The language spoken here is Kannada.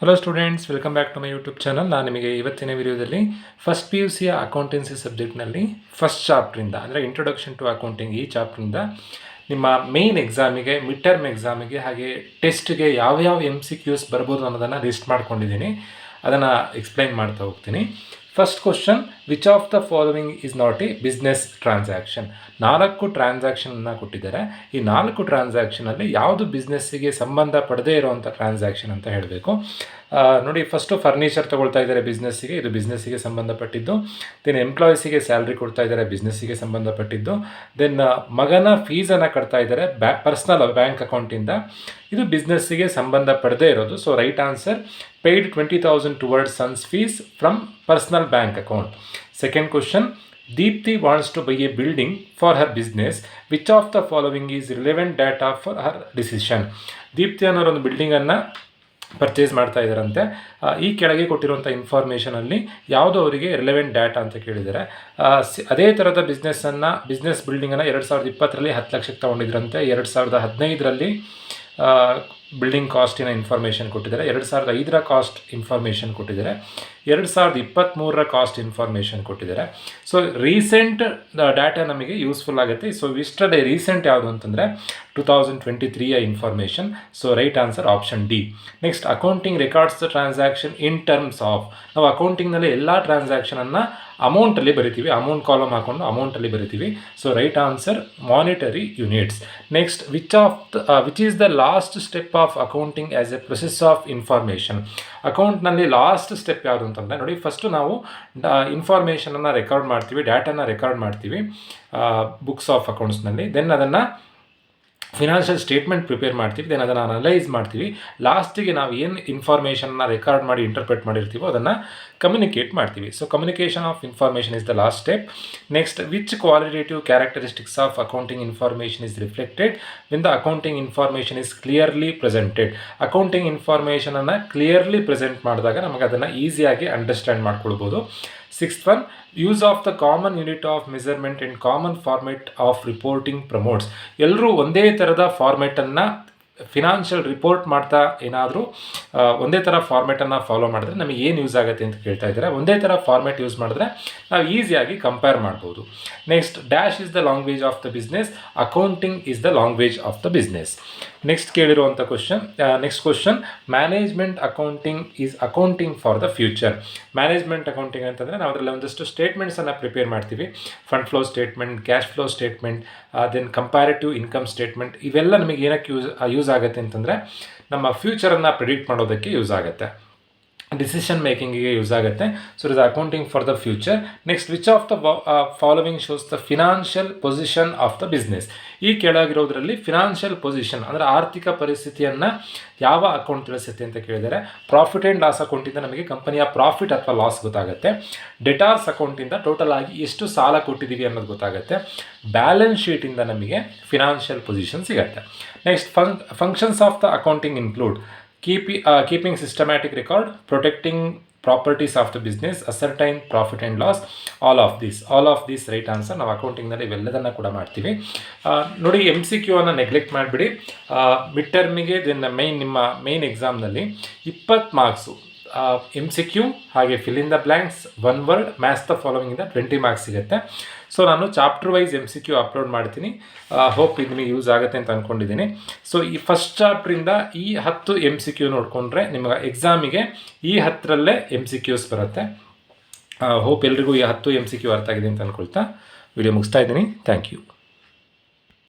Hello students, welcome back to my YouTube channel. ನಾನು ನಿಮಗೆ ಇವತ್ತಿನ ವಿಡಿಯೋದಲ್ಲಿ ಫಸ್ಟ್ ಪಿ ಯು ಸಿಯ ಅಕೌಂಟೆನ್ಸಿ ಸಬ್ಜೆಕ್ಟ್ನಲ್ಲಿ ಫಸ್ಟ್ ಚಾಪ್ಟ್ರಿಂದ ಅಂದರೆ ಇಂಟ್ರೊಡಕ್ಷನ್ ಟು ಅಕೌಂಟಿಂಗ್ ಈ ಚಾಪ್ಟ್ರಿಂದ ನಿಮ್ಮ ಮೇನ್ ಎಕ್ಸಾಮಿಗೆ, ಮಿಡ್ ಟರ್ಮ್ ಎಕ್ಸಾಮಿಗೆ ಹಾಗೆ ಟೆಸ್ಟ್ಗೆ ಯಾವ್ಯಾವ MCQs ಬರ್ಬೋದು ಅನ್ನೋದನ್ನು ಲಿಸ್ಟ್ ಮಾಡ್ಕೊಂಡಿದ್ದೀನಿ. ಅದನ್ನು ಎಕ್ಸ್ಪ್ಲೈನ್ ಮಾಡ್ತಾ ಹೋಗ್ತೀನಿ. First question, which of the following is not A business transaction? 4 ಟ್ರಾನ್ಸಾಕ್ಷನ್ನ ಕೊಟ್ಟಿದ್ದಾರೆ. ಈ 4 ಟ್ರಾನ್ಸಾಕ್ಷನಲ್ಲಿ ಯಾವುದು ಬಿಸ್ನೆಸ್ಸಿಗೆ ಸಂಬಂಧ ಪಡದೇ ಇರುವಂಥ ಟ್ರಾನ್ಸಾಕ್ಷನ್ ಅಂತ ಹೇಳಬೇಕು. ನೋಡಿ, ಫಸ್ಟು ಫರ್ನಿಚರ್ ತೊಗೊಳ್ತಾ ಇದ್ದಾರೆ ಬಿಸ್ನೆಸ್ಸಿಗೆ, ಇದು ಬಿಸ್ನೆಸ್ಸಿಗೆ ಸಂಬಂಧಪಟ್ಟಿದ್ದು. ದೆನ್ ಎಂಪ್ಲಾಯೀಸಿಗೆ ಸ್ಯಾಲ್ರಿ ಕೊಡ್ತಾ ಇದ್ದಾರೆ, ಬಿಸ್ನೆಸ್ಸಿಗೆ ಸಂಬಂಧಪಟ್ಟಿದ್ದು. ದೆನ್ ಮಗನ ಫೀಸನ್ನು ಕಟ್ತಾ ಇದ್ದಾರೆ ಪರ್ಸ್ನಲ್ ಬ್ಯಾಂಕ್ ಅಕೌಂಟಿಂದ, ಇದು ಬಿಸ್ನೆಸ್ಸಿಗೆ ಸಂಬಂಧಪಡದೇ ಇರೋದು. So right answer, paid 20,000 towards sons fees from personal bank account. Second question, Deepthi wants to buy a building for her business. Which of the following is relevant data for her decision? Deepti ಅನ್ನೋರು ಒಂದು ಬಿಲ್ಡಿಂಗನ್ನು ಪರ್ಚೇಸ್ ಮಾಡ್ತಾ ಇದ್ದಾರಂತೆ. ಈ ಕೆಳಗೆ ಕೊಟ್ಟಿರುವಂಥ ಇನ್ಫಾರ್ಮೇಷನಲ್ಲಿ ಯಾವುದು ಅವರಿಗೆ ರಿಲೆವೆಂಟ್ ಡಾಟಾ ಅಂತ ಕೇಳಿದ್ದಾರೆ. ಅದೇ ಥರದ ಬಿಸ್ನೆಸ್ ಬಿಲ್ಡಿಂಗನ್ನು 2020ರಲ್ಲಿ 10 ಲಕ್ಷಕ್ಕೆ ತೊಗೊಂಡಿದ್ರಂತೆ. 2015ರಲ್ಲಿ ಬಿಲ್ಡಿಂಗ್ ಕಾಸ್ಟಿನ ಇನ್ಫಾರ್ಮೇಷನ್ ಕೊಟ್ಟಿದ್ದಾರೆ. 2005ರ ಕಾಸ್ಟ್ ಇನ್ಫಾರ್ಮೇಷನ್ ಕೊಟ್ಟಿದ್ದಾರೆ. 2023ರ ಕಾಸ್ಟ್ ಇನ್ಫಾರ್ಮೇಷನ್ ಕೊಟ್ಟಿದ್ದಾರೆ. ಸೊ ರೀಸೆಂಟ್ ಡಾಟಾ ನಮಗೆ ಯೂಸ್ಫುಲ್ ಆಗುತ್ತೆ. ಸೊ ಇಷ್ಟೇ ರೀಸೆಂಟ್ ಯಾವುದು ಅಂತಂದರೆ 2023ಯ information. So right answer option D. Next, accounting records the transaction in terms of. ನಾವು ಅಕೌಂಟಿಂಗ್ನಲ್ಲಿ ಎಲ್ಲ ಟ್ರಾನ್ಸಾಕ್ಷನನ್ನು ಅಮೌಂಟಲ್ಲಿ ಬರಿತೀವಿ, ಅಮೌಂಟ್ ಕಾಲಮ್ ಹಾಕೊಂಡು ಅಮೌಂಟಲ್ಲಿ ಬರಿತೀವಿ. So right answer monetary units. Next, which is the last step of accounting as a process of information? ಅಕೌಂಟ್ನಲ್ಲಿ ಲಾಸ್ಟ್ ಸ್ಟೆಪ್ ಯಾವುದು ಅಂತಂದರೆ, ನೋಡಿ, ಫಸ್ಟು ನಾವು ಇನ್ಫಾರ್ಮೇಷನನ್ನು ರೆಕಾರ್ಡ್ ಮಾಡ್ತೀವಿ, ಡಾಟಾನ ರೆಕಾರ್ಡ್ ಮಾಡ್ತೀವಿ ಬುಕ್ಸ್ ಆಫ್ ಅಕೌಂಟ್ಸ್ನಲ್ಲಿ. ದೆನ್ ಅದನ್ನು ಫಿನಾನ್ಷಿಯಲ್ ಸ್ಟೇಟ್ಮೆಂಟ್ ಪ್ರಿಪೇರ್ ಮಾಡ್ತೀವಿ. ದೆನ್ ಅದನ್ನು ಅನಲೈಸ್ ಮಾಡ್ತೀವಿ. ಲಾಸ್ಟಿಗೆ ನಾವು ಏನು ಇನ್ಫಾರ್ಮೇಷನ್ನ ರೆಕಾರ್ಡ್ ಮಾಡಿ ಇಂಟರ್ಪ್ರೆಟ್ ಮಾಡಿರ್ತೀವೋ ಅದನ್ನು ಕಮ್ಯುನಿಕೇಟ್ ಮಾಡ್ತೀವಿ. So communication of information is the last step. Next, which qualitative characteristics of accounting information is reflected when the accounting information is clearly presented? Accounting ಇನ್ಫಾರ್ಮೇಷನನ್ನು ಕ್ಲಿಯರ್ಲಿ ಪ್ರೆಸೆಂಟ್ ಮಾಡಿದಾಗ ನಮಗೆ ಅದನ್ನು ಈಸಿಯಾಗಿ ಅಂಡರ್ಸ್ಟ್ಯಾಂಡ್ ಮಾಡ್ಕೊಳ್ಬೋದು. Sixth one, use of the common unit of measurement and common format of reporting promotes. ಎಲ್ಲರೂ ಒಂದೇ ಥರದ ಫಾರ್ಮೆಟನ್ನು ಫಿನಾನ್ಷಿಯಲ್ ರಿಪೋರ್ಟ್ ಮಾಡ್ತಾ ಏನಾದರೂ ಒಂದೇ ಥರ ಫಾರ್ಮೆಟನ್ನು ಫಾಲೋ ಮಾಡಿದ್ರೆ ನಮಗೆ ಏನು ಯೂಸ್ ಆಗುತ್ತೆ ಅಂತ ಕೇಳ್ತಾ ಇದ್ದಾರೆ. ಒಂದೇ ಥರ ಫಾರ್ಮೆಟ್ ಯೂಸ್ ಮಾಡಿದ್ರೆ ನಾವು ಈಸಿಯಾಗಿ ಕಂಪೇರ್ ಮಾಡ್ಬೋದು. Next, dash is the language of the business, accounting is the language of the business. Next ಕೇಳಿರುವಂಥ next question, management accounting is accounting for the future. Management accounting ಅಂತಂದರೆ ನಾವು ಅದರಲ್ಲಿ ಒಂದಷ್ಟು ಸ್ಟೇಟ್ಮೆಂಟ್ಸನ್ನು ಪ್ರಿಪೇರ್ ಮಾಡ್ತೀವಿ. Fund flow statement, cash flow statement, then comparative income statement. ಇವೆಲ್ಲ ನಮಗೆ ಏನಕ್ಕೆ ಯೂಸ್ ಆಗುತ್ತೆ ಅಂತಂದರೆ ನಮ್ಮ ಫ್ಯೂಚರನ್ನು ಪ್ರಿಡಿಕ್ಟ್ ಮಾಡೋದಕ್ಕೆ ಯೂಸ್ ಆಗುತ್ತೆ, ಡಿಸಿಷನ್ ಮೇಕಿಂಗಿಗೆ ಯೂಸ್ ಆಗುತ್ತೆ. So it is accounting for the future. Next, which of the following shows the financial position of the business? ಈ ಕೆಳಗಿರೋದ್ರಲ್ಲಿ ಫಿನಾನ್ಷಿಯಲ್ ಪೊಸಿಷನ್ ಅಂದರೆ ಆರ್ಥಿಕ ಪರಿಸ್ಥಿತಿಯನ್ನು ಯಾವ ಅಕೌಂಟ್ ತಿಳಿಸುತ್ತೆ ಅಂತ ಕೇಳಿದರೆ, ಪ್ರಾಫಿಟ್ ಆ್ಯಂಡ್ ಲಾಸ್ ಅಕೌಂಟಿಂದ ನಮಗೆ ಕಂಪನಿಯ ಪ್ರಾಫಿಟ್ ಅಥವಾ ಲಾಸ್ ಗೊತ್ತಾಗುತ್ತೆ. ಡೆಟಾರ್ಸ್ ಅಕೌಂಟಿಂದ ಟೋಟಲ್ ಆಗಿ ಎಷ್ಟು ಸಾಲ ಕೊಟ್ಟಿದ್ದೀವಿ ಅನ್ನೋದು ಗೊತ್ತಾಗುತ್ತೆ. ಬ್ಯಾಲೆನ್ಸ್ ಶೀಟಿಂದ ನಮಗೆ ಫಿನಾನ್ಷಿಯಲ್ ಪೊಸಿಷನ್ ಸಿಗುತ್ತೆ. Next, functions of the accounting include keeping systematic record, protecting properties of the business, ascertain profit and loss, all of this right answer. ನಾವು ಅಕೌಂಟಿಂಗ್ನಲ್ಲಿ ಇವೆಲ್ಲದನ್ನು ಕೂಡ ಮಾಡ್ತೀವಿ. ನೋಡಿ, MCQ ಅನ್ನು ನೆಗ್ಲೆಕ್ಟ್ ಮಾಡಿಬಿಡಿ. ಮಿಡ್ ಟರ್ಮಿಗೆ ನಿಮ್ಮ ಮೇನ್ ಎಕ್ಸಾಮ್ನಲ್ಲಿ 20 ಮಾರ್ಕ್ಸು MCQ ಹಾಗೆ fill in the blanks, 1 word, match the following ಇಂದ 20 ಮಾರ್ಕ್ಸ್ ಸಿಗುತ್ತೆ. ಸೊ ನಾನು ಚಾಪ್ಟರ್ ವೈಸ್ MCQ ಅಪ್ಲೋಡ್ ಮಾಡ್ತೀನಿ. ಹೋಪ್ ಇದು ನಿಮಗೆ ಯೂಸ್ ಆಗುತ್ತೆ ಅಂತ ಅಂದ್ಕೊಂಡಿದ್ದೀನಿ. ಸೊ ಈ ಫಸ್ಟ್ ಚಾಪ್ಟ್ರಿಂದ ಈ 10 MCQ ನೋಡಿಕೊಂಡ್ರೆ ನಿಮಗೆ ಎಕ್ಸಾಮಿಗೆ ಈ 10ರಲ್ಲೇ MCQs ಬರುತ್ತೆ. ಹೋಪ್ ಎಲ್ರಿಗೂ ಈ 10 MCQ ಅರ್ಥ ಆಗಿದೆ ಅಂತ ಅಂದ್ಕೊಳ್ತಾ ವಿಡಿಯೋ ಮುಗಿಸ್ತಾ ಇದ್ದೀನಿ. Thank you.